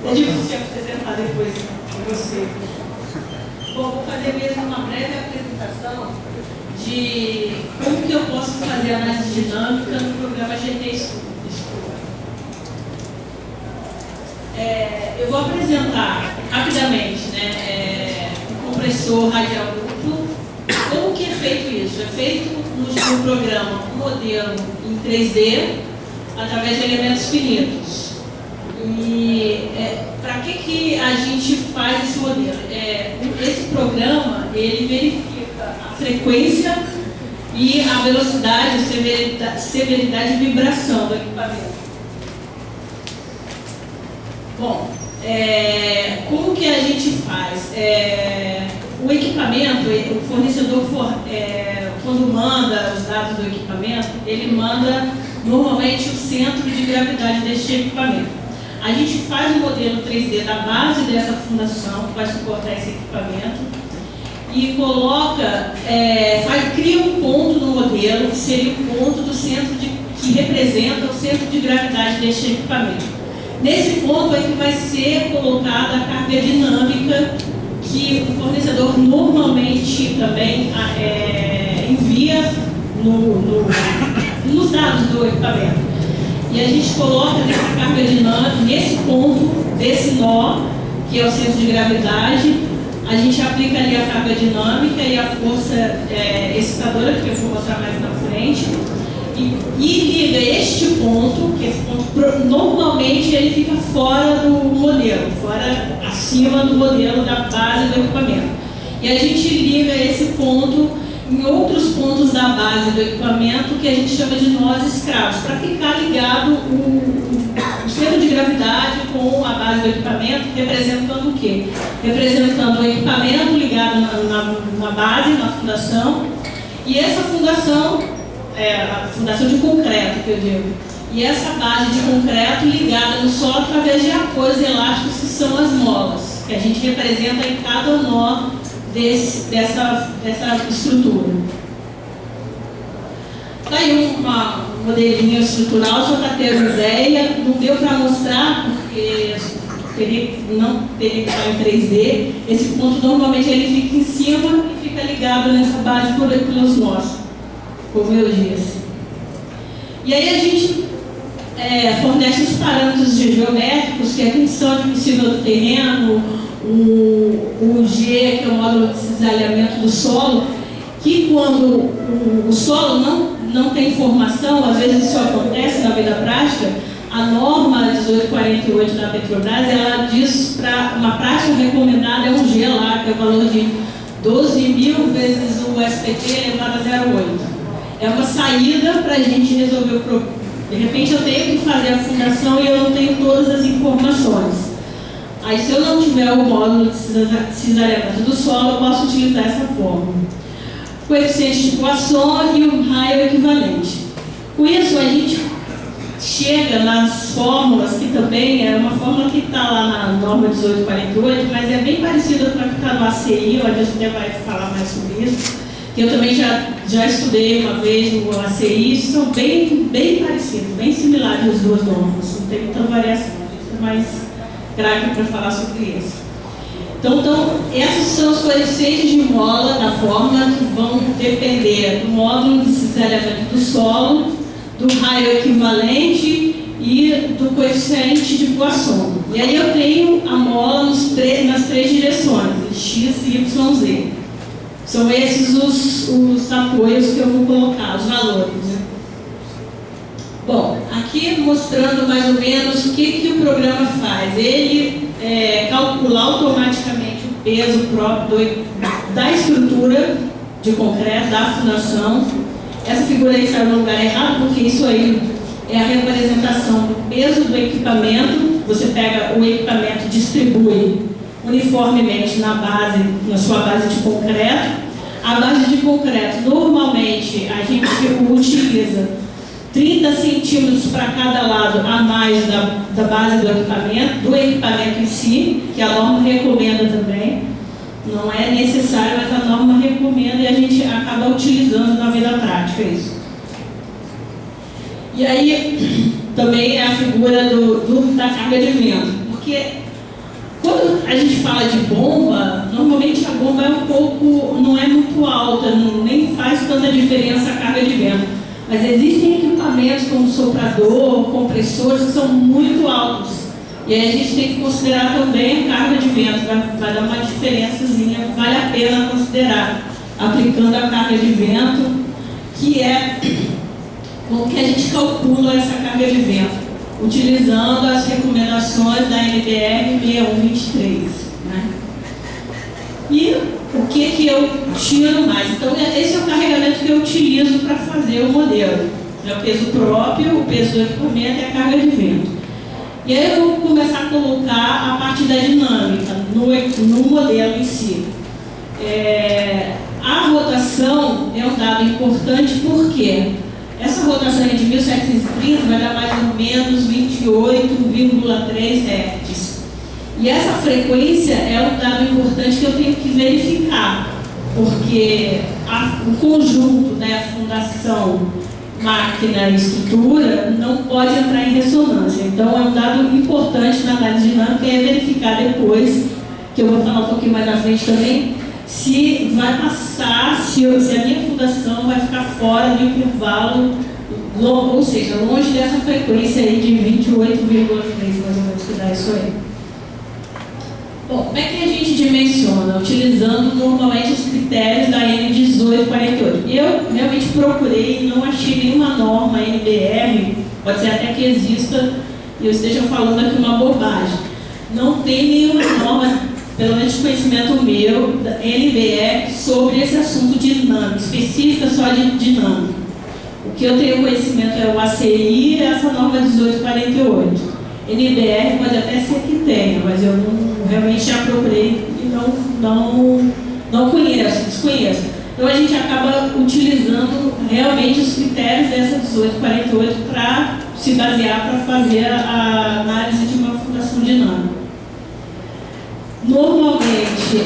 É difícil apresentar depois de você. Bom, vou fazer mesmo uma breve apresentação de como que eu posso fazer análise dinâmica no programa GT Estudo. Eu vou apresentar rapidamente, né, o compressor radial duplo. Como que é feito isso? É feito no programa um modelo em 3D através de elementos finitos. E para que a gente faz esse modelo? Esse programa ele verifica a frequência e a velocidade, severidade e vibração do equipamento. Bom, como que a gente faz? O equipamento, o fornecedor, quando manda os dados do equipamento, ele manda normalmente o centro de gravidade deste equipamento. A gente faz um modelo 3D da base dessa fundação, que vai suportar esse equipamento, e coloca, cria um ponto no modelo, que seria o ponto do centro que representa o centro de gravidade deste equipamento. Nesse ponto é que vai ser colocada a carga dinâmica que o fornecedor normalmente também envia nos dados do equipamento. E a gente coloca essa carga dinâmica nesse ponto desse nó, que é o centro de gravidade. A gente aplica ali a carga dinâmica e a força excitadora, que eu vou mostrar mais na frente. E liga este ponto, que esse ponto normalmente ele fica fora do modelo, acima do modelo da base do equipamento. E a gente liga esse ponto em outros pontos da base do equipamento que a gente chama de nós escravos, para ficar ligado o centro de gravidade com a base do equipamento, representando o quê? Representando o equipamento ligado na base, na fundação, e essa fundação a fundação de concreto, que eu digo. E essa base de concreto ligada no solo através de apoios elásticos, que são as molas, que a gente representa em cada nó dessa estrutura. Está aí um modelinho estrutural, só para ter uma ideia. Não deu para mostrar, porque não teria que estar em 3D. Esse ponto normalmente ele fica em cima e fica ligado nessa base pelos nós, como eu disse. E aí a gente fornece os parâmetros geométricos, que é a tensão admissível do terreno, o G, que é o módulo de cisalhamento do solo, que quando o solo não tem formação, às vezes isso acontece na vida prática, a norma 1848 da Petrobras, ela diz para uma prática recomendada é um G lá, que é o valor de 12.000 vezes o SPT elevado a 0,8. É uma saída para a gente resolver o problema. De repente eu tenho que fazer a fundação e eu não tenho todas as informações. Aí se eu não tiver o módulo de cisalhamento do solo, eu posso utilizar essa fórmula. Coeficiente de Poisson e o raio equivalente. Com isso a gente chega nas fórmulas, que também é uma fórmula que está lá na norma 1848, mas é bem parecida com a que está no ACI, onde você vai falar mais sobre isso. Eu também já estudei uma vez no ACI, são bem parecidos, bem similares as duas normas, não tem muita variação, a gente é mais craque para falar sobre isso. Então, esses são os coeficientes de mola da fórmula que vão depender do módulo de cisalhamento do solo, do raio equivalente e do coeficiente de Poisson. E aí eu tenho a mola nas três direções, x, y, z. São esses os apoios que eu vou colocar, os valores. Né? Bom, aqui mostrando mais ou menos o que o programa faz. Ele calcula automaticamente o peso próprio da estrutura de concreto, da fundação. Essa figura aí está no lugar errado, porque isso aí é a representação do peso do equipamento. Você pega o equipamento e distribui uniformemente na sua base de concreto. A base de concreto, normalmente, a gente utiliza 30 centímetros para cada lado a mais da base do equipamento em si, que a norma recomenda também. Não é necessário, mas a norma recomenda e a gente acaba utilizando na vida prática isso. E aí, também é a figura da carga de vento, porque Quando a gente fala de bomba, normalmente a bomba é não é muito alta, nem faz tanta diferença a carga de vento. Mas existem equipamentos como soprador, compressores, que são muito altos. E aí a gente tem que considerar também a carga de vento, vai dar uma diferençazinha, vale a pena considerar, aplicando a carga de vento, que é como que a gente calcula essa carga de vento, utilizando as recomendações da NBR 6123. Né? E o que eu tiro mais? Então, esse é o carregamento que eu utilizo para fazer o modelo. É o peso próprio, o peso do equipamento e a carga de vento. E aí eu vou começar a colocar a parte da dinâmica no modelo em si. A rotação é um dado importante porque essa rotação de 1730 vai dar mais ou menos 28,3 Hz. E essa frequência é um dado importante que eu tenho que verificar, porque o conjunto, né, a fundação, máquina e estrutura não pode entrar em ressonância. Então é um dado importante na análise dinâmica é verificar depois, que eu vou falar um pouquinho mais na frente também, se vai passar, se a minha fundação vai ficar fora do intervalo, ou seja, longe dessa frequência aí de 28,3 mais ou menos, que dá isso aí. Bom, como é que a gente dimensiona? Utilizando normalmente os critérios da N1848. Eu realmente procurei e não achei nenhuma norma NBR, pode ser até que exista e eu esteja falando aqui uma bobagem. Não tem nenhuma norma, pelo menos de conhecimento meu, da NBR, sobre esse assunto dinâmico, específica só de dinâmica. O que eu tenho conhecimento é o ACI e essa norma 1848. NBR pode até ser que tenha, mas eu realmente já procurei e não conheço, desconheço. Então a gente acaba utilizando realmente os critérios dessa 1848 para se basear para fazer a análise de uma fundação dinâmica. Normalmente,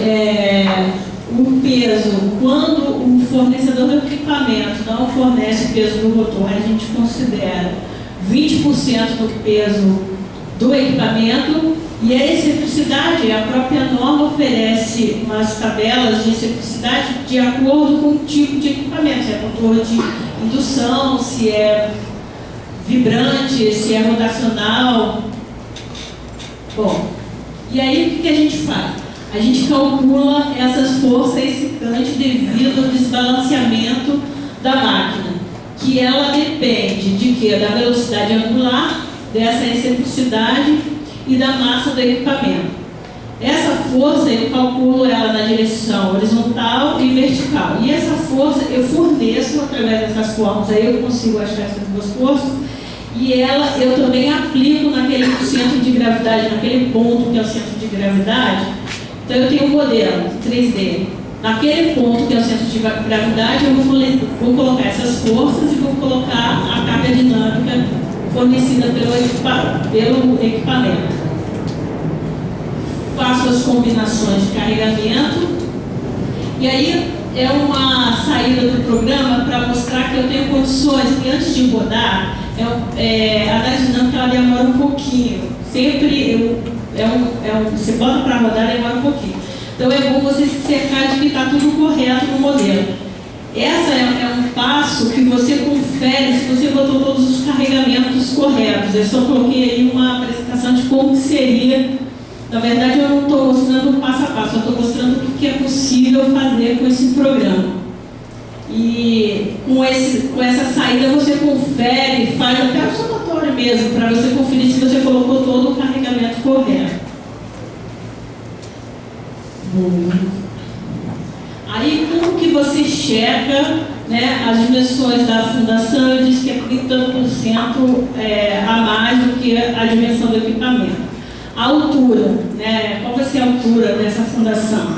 o peso, quando o fornecedor do equipamento não fornece o peso do rotor, a gente considera 20% do peso do equipamento, e a excentricidade, a própria norma oferece umas tabelas de excentricidade de acordo com o tipo de equipamento, se é motor de indução, se é vibrante, se é rotacional. Bom, e aí o que a gente faz? A gente calcula essas forças excitantes devido ao desbalanceamento da máquina, que ela depende de quê? Da velocidade angular, dessa excentricidade e da massa do equipamento. Essa força eu calculo ela na direção horizontal e vertical. E essa força eu forneço através dessas formas, aí eu consigo achar essas duas forças, e ela eu também aplico naquele centro de gravidade, naquele ponto que é o centro de gravidade. Então eu tenho um modelo 3D. Naquele ponto que é o centro de gravidade, eu vou colocar essas forças e vou colocar a carga dinâmica fornecida pelo equipamento. Faço as combinações de carregamento e aí é uma saída do programa para mostrar que eu tenho condições que antes de rodar, a análise dinâmica ela demora um pouquinho. Sempre você bota para rodar, demora um pouquinho. Então é bom você se cercar de que está tudo correto no modelo. Essa é um passo que você confere se você botou todos os carregamentos corretos. Eu só coloquei aí uma apresentação de como seria. Na verdade, eu não estou mostrando o passo a passo, eu estou mostrando o que é possível fazer com esse programa. E com essa saída você confere, faz até o somatório mesmo, para você conferir se você colocou todo o carregamento correto. Aí, como que você checa, né, as dimensões da fundação? Eu disse que é 30% a mais do que a dimensão do equipamento. A altura, né, qual vai ser a altura dessa fundação?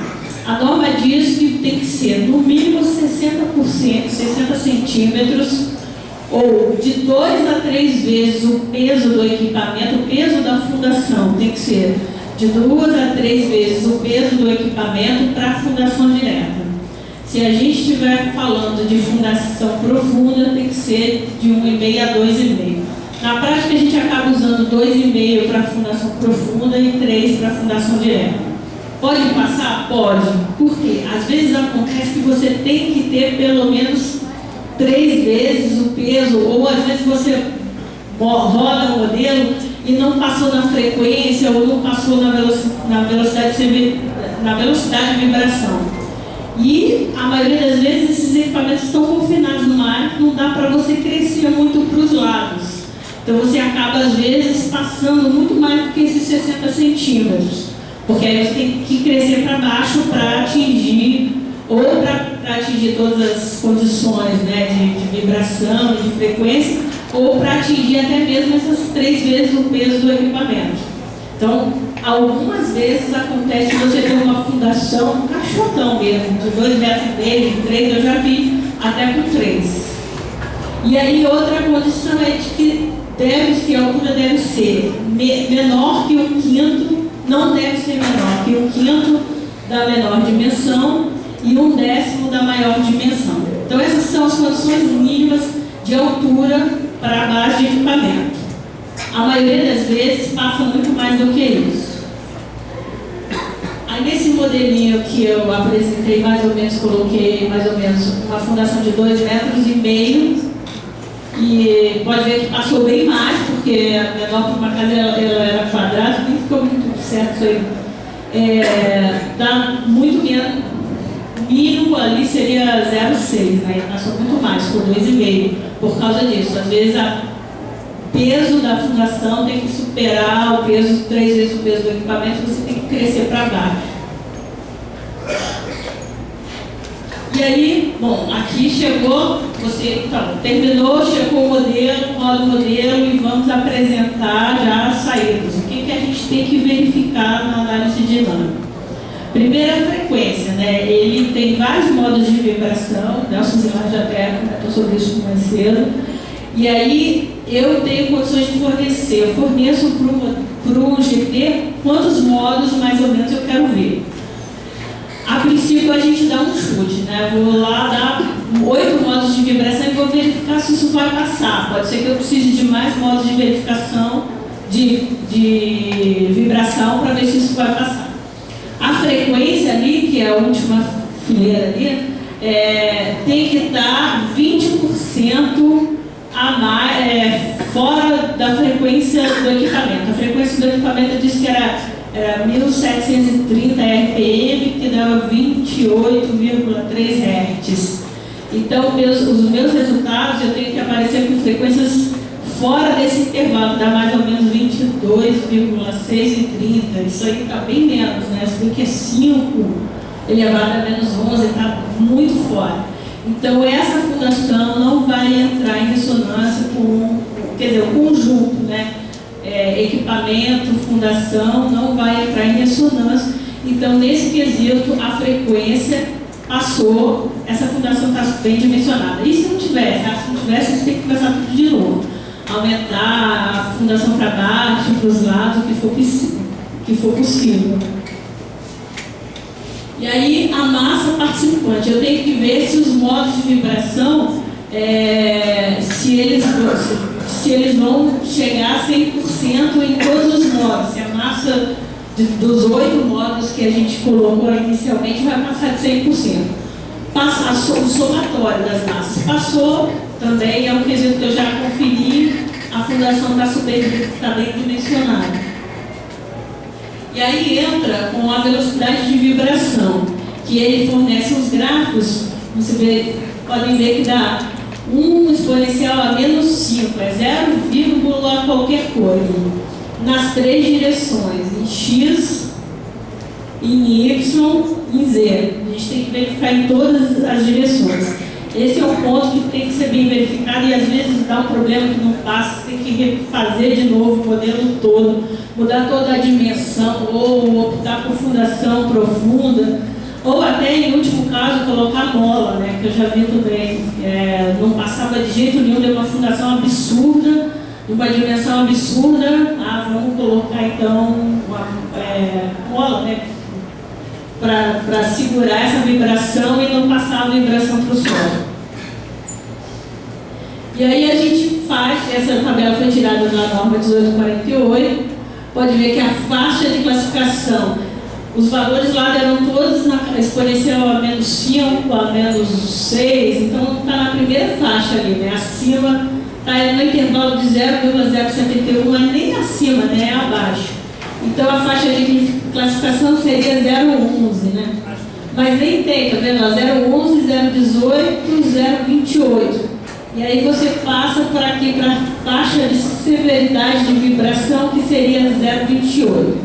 A norma diz que tem que ser no mínimo 60%, 60 centímetros, ou de 2 a 3 vezes o peso do equipamento, o peso da fundação tem que ser de 2 a 3 vezes o peso do equipamento para a fundação direta. Se a gente estiver falando de fundação profunda, tem que ser de 1,5 a 2,5. Na prática, a gente acaba usando 2,5 para fundação profunda e 3 para fundação direta. Pode passar? Pode. Por quê? Às vezes acontece que você tem que ter pelo menos 3 vezes o peso, ou às vezes você roda o modelo e não passou na frequência ou não passou na velocidade de vibração. E a maioria das vezes esses equipamentos estão confinados numa área que não dá para você crescer muito para os lados. Então você acaba às vezes passando muito mais do que esses 60 centímetros. Porque aí você tem que crescer para baixo para atingir, ou para atingir todas as condições, né, de vibração, de frequência, ou para atingir até mesmo essas 3 vezes o peso do equipamento. Então, algumas vezes acontece você ter uma fundação, um caixotão mesmo, de 2,5 metros, de 3, eu já vi até com 3. E aí outra condição é de que a altura deve ser menor que o quinto, não deve ser menor que o quinto da menor dimensão e 1/10 da maior dimensão. Então essas são as condições mínimas de altura para a base de equipamento. A maioria das vezes passa muito mais do que isso. Aí nesse modelinho que eu apresentei, mais ou menos, coloquei mais ou menos uma fundação de 2,5 metros, e pode ver que passou bem mais, porque a menor para uma casa ela era quadrada, nem ficou muito certo isso aí. Dá muito menos, mínimo ali seria 0,6, né? Passou muito mais, por 2,5, por causa disso. Às vezes o peso da fundação tem que superar o peso, 3 vezes o peso do equipamento, você tem que crescer para baixo. E aí, bom, aqui chegou, você então, terminou, chegou o modelo, roda o modelo e vamos apresentar já as saídas. O que a gente tem que verificar na análise dinâmica? Primeira frequência, né? Ele tem vários modos de vibração, Nelson Zimar já até comentou sobre isso mais cedo. E aí eu tenho condições de fornecer, eu forneço para o GT quantos modos mais ou menos eu quero ver. A princípio a gente dá um chute, né? Vou lá dar 8 modos de vibração e vou verificar se isso vai passar. Pode ser que eu precise de mais modos de verificação, de vibração, para ver se isso vai passar. A frequência ali, que é a última fileira ali, tem que estar 20% a mais, fora da frequência do equipamento. A frequência do equipamento eu disse que era 1730 RPM, que dava 28,3 Hz. Então, os meus resultados eu tenho que aparecer com frequências fora desse intervalo, dá mais ou menos 22,6 e 30. Isso aí está bem menos, né? Se bem que é 5 elevado a menos 11, está muito fora. Então, essa fundação não vai entrar em ressonância com, quer dizer, o conjunto, né? Equipamento, fundação, não vai entrar em ressonância. Então, nesse quesito, a frequência passou, essa fundação está bem dimensionada. E se não tivesse? Se não tivesse, você tem que começar tudo de novo. Aumentar a fundação para baixo, para os lados, o que for possível. E aí, a massa participante. Eu tenho que ver se os modos de vibração, se eles vão chegar a 100% em todos os modos. Se a massa dos 8 modos que a gente colocou inicialmente vai passar de 100%. Passar o somatório das massas. Passou também, é um quesito que eu já conferi, a fundação está bem dimensionada. E aí entra com a velocidade de vibração, que ele fornece os gráficos, podem ver que dá 1 exponencial a menos 5, é 0, qualquer coisa, nas 3 direções, em X, em Y, em Z. A gente tem que verificar em todas as direções. Esse é um ponto que tem que ser bem verificado e às vezes dá um problema que não passa, você tem que refazer de novo o modelo todo, mudar toda a dimensão, ou optar por fundação profunda, ou até, em último caso, colocar mola, né, que eu já vi também. Não passava de jeito nenhum, deu uma fundação absurda, uma dimensão absurda. Vamos colocar então uma mola, né, para segurar essa vibração e não passar a vibração para o solo. E aí a gente essa tabela foi tirada da norma 1848, pode ver que a faixa de classificação, os valores lá deram todos na exponencial a menos 5, a menos 6, então está na primeira faixa ali, né? Acima, está no intervalo de 0,071, mas nem acima, né? É abaixo. Então a faixa de classificação seria 0,11, né? Mas nem tem, tá vendo? 0,11, 0,18, 0,28. E aí você passa por aqui para a faixa de severidade de vibração, que seria 0,28.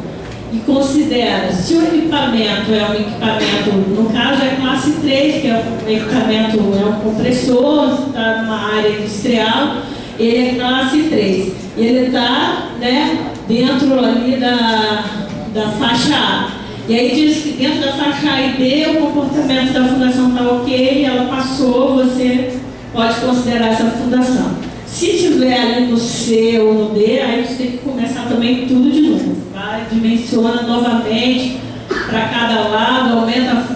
E considera, se o equipamento é um equipamento, no caso é classe 3, que é um equipamento, é um compressor, está numa área industrial, ele é classe 3. E ele está, né, dentro ali da faixa A. E aí diz que dentro da faixa A e B o comportamento da fundação está ok, ela passou, você pode considerar essa fundação. Se tiver ali no C ou no D, aí você tem que começar também tudo de novo. Vai, dimensiona novamente para cada lado, aumenta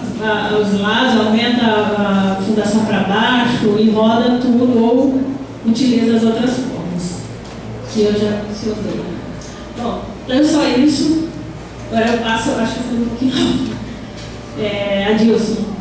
os lados, aumenta a fundação para baixo e roda tudo ou utiliza as outras formas que eu já mencionei. Bom, então é só isso. Agora eu passo, eu acho que foi um pouquinho. Adilson.